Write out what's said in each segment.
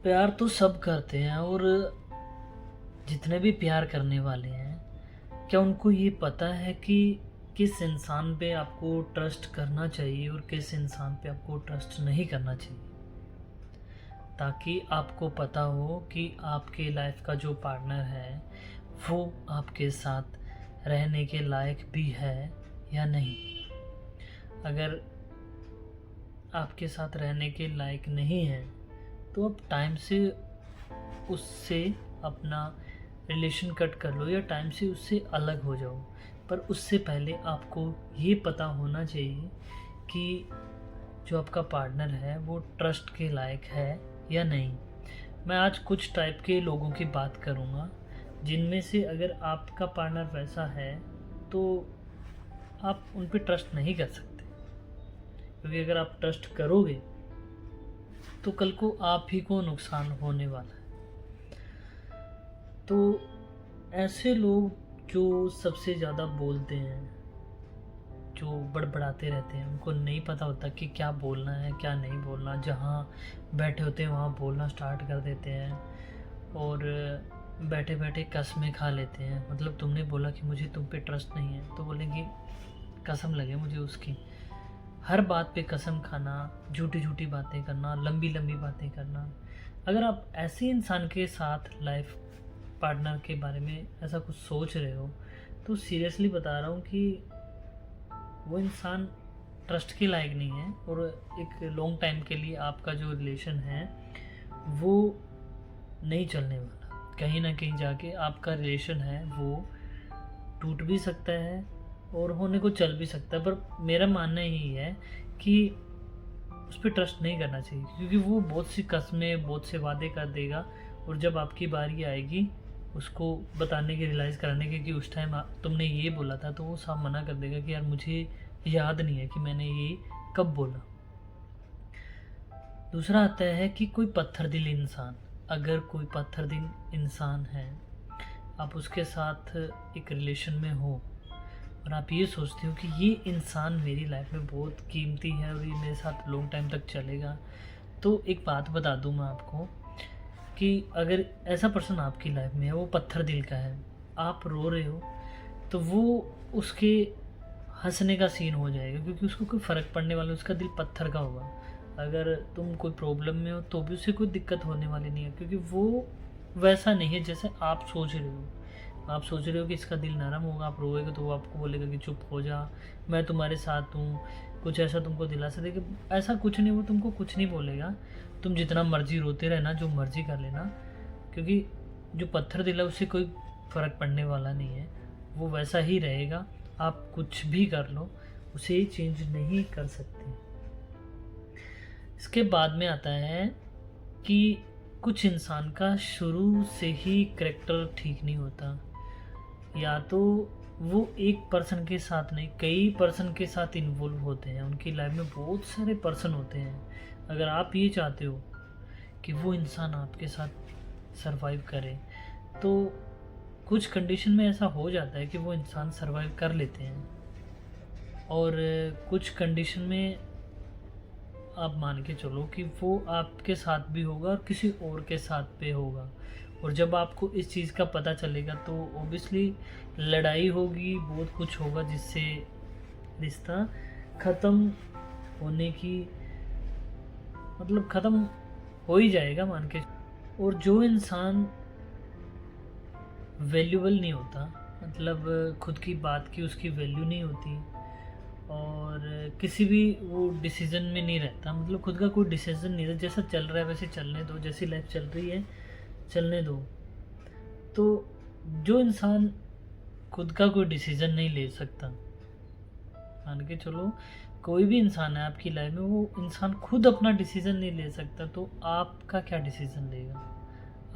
प्यार तो सब करते हैं, और जितने भी प्यार करने वाले हैं, क्या उनको ये पता है कि किस इंसान पे आपको ट्रस्ट करना चाहिए और किस इंसान पे आपको ट्रस्ट नहीं करना चाहिए, ताकि आपको पता हो कि आपके लाइफ का जो पार्टनर है वो आपके साथ रहने के लायक भी है या नहीं। अगर आपके साथ रहने के लायक नहीं है तो आप टाइम से उससे अपना रिलेशन कट कर लो या टाइम से उससे अलग हो जाओ। पर उससे पहले आपको ये पता होना चाहिए कि जो आपका पार्टनर है वो ट्रस्ट के लायक है या नहीं। मैं आज कुछ टाइप के लोगों की बात करूँगा जिनमें से अगर आपका पार्टनर वैसा है तो आप उन पे ट्रस्ट नहीं कर सकते, क्योंकि अगर आप ट्रस्ट करोगे तो कल को आप ही को नुकसान होने वाला है। तो ऐसे लोग जो सबसे ज़्यादा बोलते हैं, जो बड़बड़ाते रहते हैं, उनको नहीं पता होता कि क्या बोलना है क्या नहीं बोलना, जहाँ बैठे होते हैं वहाँ बोलना स्टार्ट कर देते हैं और बैठे बैठे कस्में खा लेते हैं। मतलब तुमने बोला कि मुझे तुम पे ट्रस्ट नहीं है, तो बोलेंगे कसम लगे मुझे उसकी। हर बात पे कसम खाना, झूठी झूठी बातें करना, लंबी लंबी बातें करना। अगर आप ऐसे इंसान के साथ लाइफ पार्टनर के बारे में ऐसा कुछ सोच रहे हो तो सीरियसली बता रहा हूँ कि वो इंसान ट्रस्ट के लायक नहीं है, और एक लॉन्ग टाइम के लिए आपका जो रिलेशन है वो नहीं चलने वाला। कहीं ना कहीं जाके आपका रिलेशन है वो टूट भी सकता है और होने को चल भी सकता है। पर मेरा मानना यही है कि उस पर ट्रस्ट नहीं करना चाहिए, क्योंकि वो बहुत सी कस्में बहुत से वादे कर देगा, और जब आपकी बारी आएगी उसको बताने की, रियलाइज़ कराने की कि उस टाइम तुमने ये बोला था, तो वो साफ मना कर देगा कि यार मुझे याद नहीं है कि मैंने ये कब बोला। दूसरा आता है कि कोई पत्थर दिल इंसान। अगर कोई पत्थर दिल इंसान है, आप उसके साथ एक रिलेशन में हो और आप ये सोचते हो कि ये इंसान मेरी लाइफ में बहुत कीमती है और ये मेरे साथ लॉन्ग टाइम तक चलेगा, तो एक बात बता दूं मैं आपको कि अगर ऐसा पर्सन आपकी लाइफ में है, वो पत्थर दिल का है, आप रो रहे हो, तो वो उसके हंसने का सीन हो जाएगा, क्योंकि उसको कोई फ़र्क पड़ने वाला, उसका दिल पत्थर का होगा। अगर तुम कोई प्रॉब्लम में हो तो भी उसे कोई दिक्कत होने वाली नहीं है, क्योंकि वो वैसा नहीं है जैसे आप सोच रहे हो। आप सोच रहे हो कि इसका दिल नरम होगा, आप रोएगा तो वो आपको बोलेगा कि चुप हो जा, मैं तुम्हारे साथ हूँ, कुछ ऐसा तुमको दिलासा देगा। ऐसा कुछ नहीं, वो तुमको कुछ नहीं बोलेगा। तुम जितना मर्जी रोते रहना, जो मर्जी कर लेना, क्योंकि जो पत्थर दिल है उससे कोई फ़र्क पड़ने वाला नहीं है, वो वैसा ही रहेगा। आप कुछ भी कर लो, उसे चेंज नहीं कर सकते। इसके बाद में आता है कि कुछ इंसान का शुरू से ही करैक्टर ठीक नहीं होता, या तो वो एक पर्सन के साथ नहीं कई पर्सन के साथ इन्वॉल्व होते हैं, उनकी लाइफ में बहुत सारे पर्सन होते हैं। अगर आप ये चाहते हो कि वो इंसान आपके साथ सरवाइव करे, तो कुछ कंडीशन में ऐसा हो जाता है कि वो इंसान सरवाइव कर लेते हैं, और कुछ कंडीशन में आप मान के चलो कि वो आपके साथ भी होगा और किसी और के साथ पे होगा। और जब आपको इस चीज़ का पता चलेगा तो ऑब्वियसली लड़ाई होगी, बहुत कुछ होगा जिससे रिश्ता ख़त्म होने की, मतलब ख़त्म हो ही जाएगा मान के। और जो इंसान वैल्यूबल नहीं होता, मतलब खुद की बात की उसकी वैल्यू नहीं होती, और किसी भी वो डिसीज़न में नहीं रहता, मतलब खुद का कोई डिसीज़न नहीं रहता, जैसा चल रहा है वैसे चलने दो, जैसी लाइफ चल रही है चलने दो। तो जो इंसान खुद का कोई डिसीज़न नहीं ले सकता, मान के चलो कोई भी इंसान है आपकी लाइफ में, वो इंसान खुद अपना डिसीज़न नहीं ले सकता, तो आपका क्या डिसीज़न लेगा?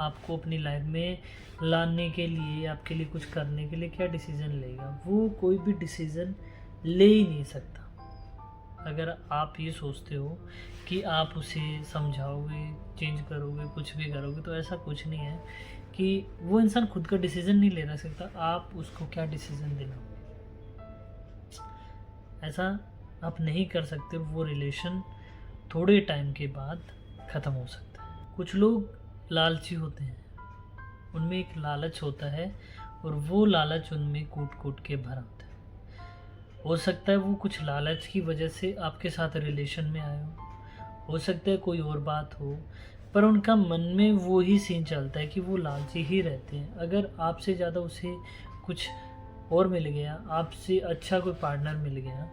आपको अपनी लाइफ में लाने के लिए, आपके लिए कुछ करने के लिए क्या डिसीज़न लेगा? वो कोई भी डिसीज़न ले ही नहीं सकता। अगर आप ये सोचते हो कि आप उसे समझाओगे, चेंज करोगे, कुछ भी करोगे, तो ऐसा कुछ नहीं है कि वो इंसान खुद का डिसीज़न नहीं लेना सकता, आप उसको क्या डिसीज़न दिलाओगे? ऐसा आप नहीं कर सकते। वो रिलेशन थोड़े टाइम के बाद ख़त्म हो सकता है। कुछ लोग लालची होते हैं, उनमें एक लालच होता है और वो लालच उनमें कूट कूट के भरा होता है। हो सकता है वो कुछ लालच की वजह से आपके साथ रिलेशन में आए हो सकता है कोई और बात हो, पर उनका मन में वो ही सीन चलता है कि वो लालची ही रहते हैं। अगर आपसे ज़्यादा उसे कुछ और मिल गया, आपसे अच्छा कोई पार्टनर मिल गया,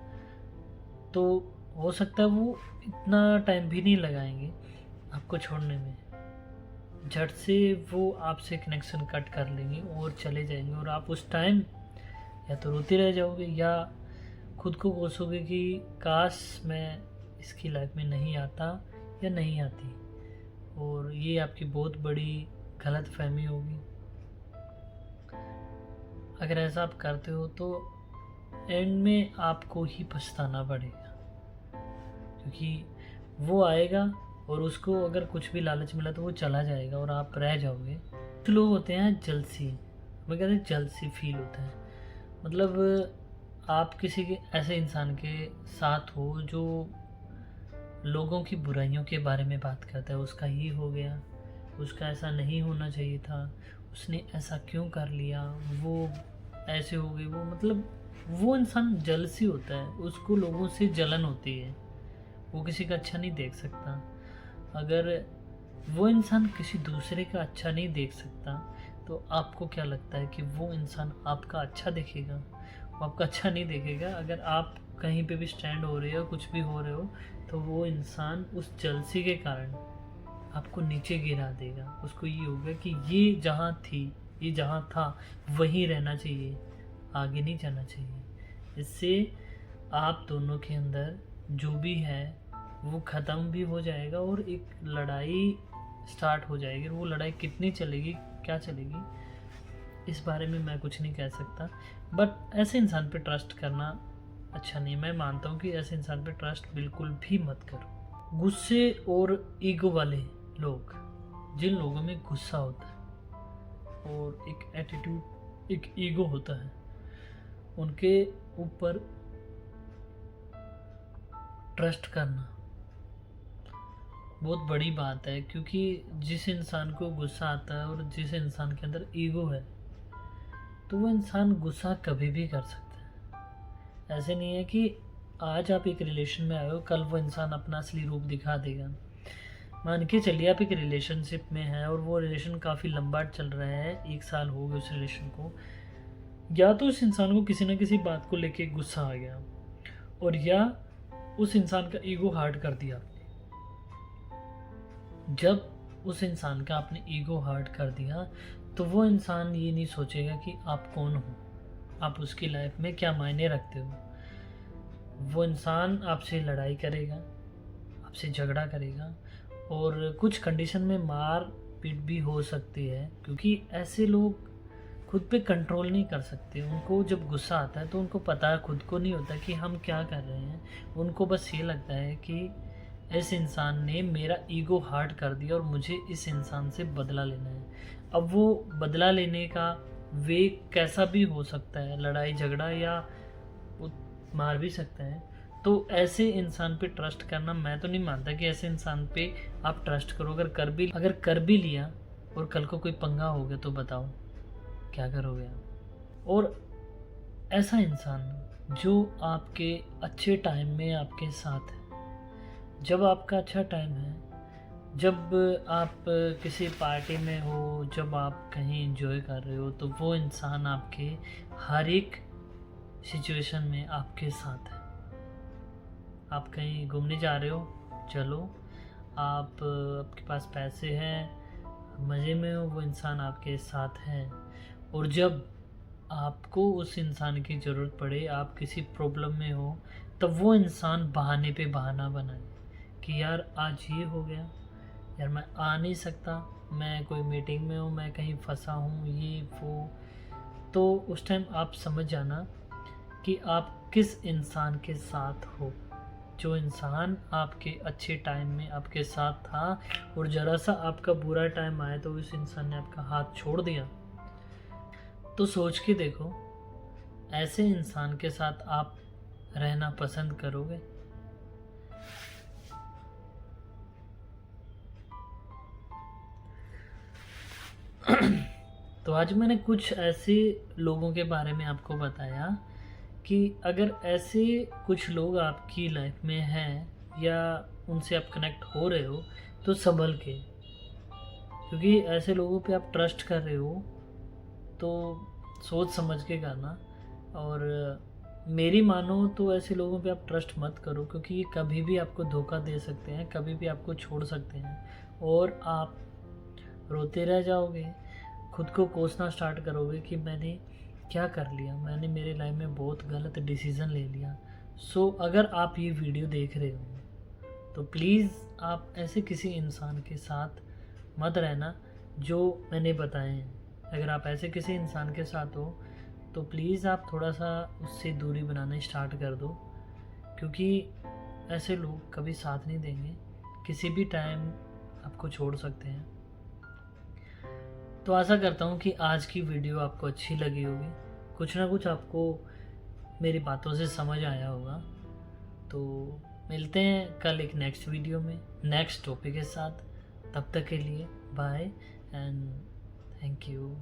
तो हो सकता है वो इतना टाइम भी नहीं लगाएंगे आपको छोड़ने में। झट से वो आपसे कनेक्शन कट कर लेंगे और चले जाएंगे, और आप उस टाइम या तो रोते रह जाओगे या खुद को कोसोगे कि काश मैं इसकी लाइफ में नहीं आता या नहीं आती, और ये आपकी बहुत बड़ी गलत फहमी होगी। अगर ऐसा आप करते हो तो एंड में आपको ही पछताना पड़ेगा, क्योंकि वो आएगा और उसको अगर कुछ भी लालच मिला तो वो चला जाएगा और आप रह जाओगे। कुछ लोग होते हैं जलसी, मैं कहते हैं जलसी फील होता है, मतलब आप किसी के ऐसे इंसान के साथ हो जो लोगों की बुराइयों के बारे में बात करता है, उसका ये हो गया, उसका ऐसा नहीं होना चाहिए था, उसने ऐसा क्यों कर लिया, वो ऐसे हो गई, वो मतलब वो इंसान जलसी होता है, उसको लोगों से जलन होती है, वो किसी का अच्छा नहीं देख सकता। अगर वो इंसान किसी दूसरे का अच्छा नहीं देख सकता तो आपको क्या लगता है कि वो इंसान आपका अच्छा देखेगा? वो आपका अच्छा नहीं देखेगा। अगर आप कहीं पे भी स्टैंड हो रहे हो, कुछ भी हो रहे हो, तो वो इंसान उस जलसी के कारण आपको नीचे गिरा देगा। उसको ये होगा कि ये जहाँ थी, ये जहाँ था वहीं रहना चाहिए, आगे नहीं जाना चाहिए। इससे आप दोनों के अंदर जो भी है वो ख़त्म भी हो जाएगा और एक लड़ाई स्टार्ट हो जाएगी। वो लड़ाई कितनी चलेगी, क्या चलेगी, इस बारे में मैं कुछ नहीं कह सकता, बट ऐसे इंसान पे ट्रस्ट करना अच्छा नहीं। मैं मानता हूँ कि ऐसे इंसान पे ट्रस्ट बिल्कुल भी मत करो। गुस्से और ईगो वाले लोग, जिन लोगों में गुस्सा होता है और एक एटीट्यूड, एक ईगो होता है, उनके ऊपर ट्रस्ट करना बहुत बड़ी बात है, क्योंकि जिस इंसान को गुस्सा आता है और जिस इंसान के अंदर ईगो है, तो वो इंसान गुस्सा कभी भी कर सकता है। ऐसे नहीं है कि आज आप एक रिलेशन में आए हो, कल वो इंसान अपना असली रूप दिखा देगा। मान के चलिए आप एक रिलेशनशिप में हैं और वो रिलेशन काफ़ी लंबा चल रहा है, 1 साल हो गए उस रिलेशन को, या तो उस इंसान को किसी न किसी बात को लेके गुस्सा आ गया, और या उस इंसान का ईगो हर्ट कर दिया। जब उस इंसान का आपने ईगो हर्ट कर दिया तो वो इंसान ये नहीं सोचेगा कि आप कौन हो, आप उसकी लाइफ में क्या मायने रखते हो। वो इंसान आपसे लड़ाई करेगा, आपसे झगड़ा करेगा, और कुछ कंडीशन में मार पीट भी हो सकती है, क्योंकि ऐसे लोग खुद पे कंट्रोल नहीं कर सकते। उनको जब गुस्सा आता है तो उनको पता है, खुद को नहीं होता कि हम क्या कर रहे हैं। उनको बस ये लगता है कि इस इंसान ने मेरा ईगो हर्ट कर दिया और मुझे इस इंसान से बदला लेना है। अब वो बदला लेने का वे कैसा भी हो सकता है, लड़ाई झगड़ा, या वो मार भी सकता है। तो ऐसे इंसान पे ट्रस्ट करना, मैं तो नहीं मानता कि ऐसे इंसान पे आप ट्रस्ट करो। अगर कर भी लिया और कल को कोई पंगा हो गया तो बताओ क्या करोगे आप? और ऐसा इंसान जो आपके अच्छे टाइम में आपके साथ है, जब आपका अच्छा टाइम है, जब आप किसी पार्टी में हो, जब आप कहीं एंजॉय कर रहे हो, तो वो इंसान आपके हर एक सिचुएशन में आपके साथ है। आप कहीं घूमने जा रहे हो, चलो, आप आपके पास पैसे हैं, मज़े में हो, वो इंसान आपके साथ है। और जब आपको उस इंसान की ज़रूरत पड़े, आप किसी प्रॉब्लम में हो, तब वो इंसान बहाने पे बहाना बनाए कि यार आज ये हो गया, यार मैं आ नहीं सकता, मैं कोई मीटिंग में हूँ, मैं कहीं फंसा हूँ, ये वो। तो उस टाइम आप समझ जाना कि आप किस इंसान के साथ हो। जो इंसान आपके अच्छे टाइम में आपके साथ था और ज़रा सा आपका बुरा टाइम आया तो उस इंसान ने आपका हाथ छोड़ दिया, तो सोच के देखो, ऐसे इंसान के साथ आप रहना पसंद करोगे? तो आज मैंने कुछ ऐसे लोगों के बारे में आपको बताया कि अगर ऐसे कुछ लोग आपकी लाइफ में हैं या उनसे आप कनेक्ट हो रहे हो तो संभल के, क्योंकि ऐसे लोगों पे आप ट्रस्ट कर रहे हो तो सोच समझ के करना। और मेरी मानो तो ऐसे लोगों पे आप ट्रस्ट मत करो, क्योंकि ये कभी भी आपको धोखा दे सकते हैं, कभी भी आपको छोड़ सकते हैं और आप रोते रह जाओगे, खुद को कोसना स्टार्ट करोगे कि मैंने क्या कर लिया, मैंने मेरे लाइफ में बहुत गलत डिसीज़न ले लिया। सो अगर आप ये वीडियो देख रहे हो तो प्लीज़ आप ऐसे किसी इंसान के साथ मत रहना जो मैंने बताए हैं। अगर आप ऐसे किसी इंसान के साथ हो तो प्लीज़ आप थोड़ा सा उससे दूरी बनाना स्टार्ट कर दो, क्योंकि ऐसे लोग कभी साथ नहीं देंगे, किसी भी टाइम आपको छोड़ सकते हैं। तो आशा करता हूँ कि आज की वीडियो आपको अच्छी लगी होगी, कुछ ना कुछ आपको मेरी बातों से समझ आया होगा। तो मिलते हैं कल एक नेक्स्ट वीडियो में नेक्स्ट टॉपिक के साथ। तब तक के लिए बाय एंड थैंक यू।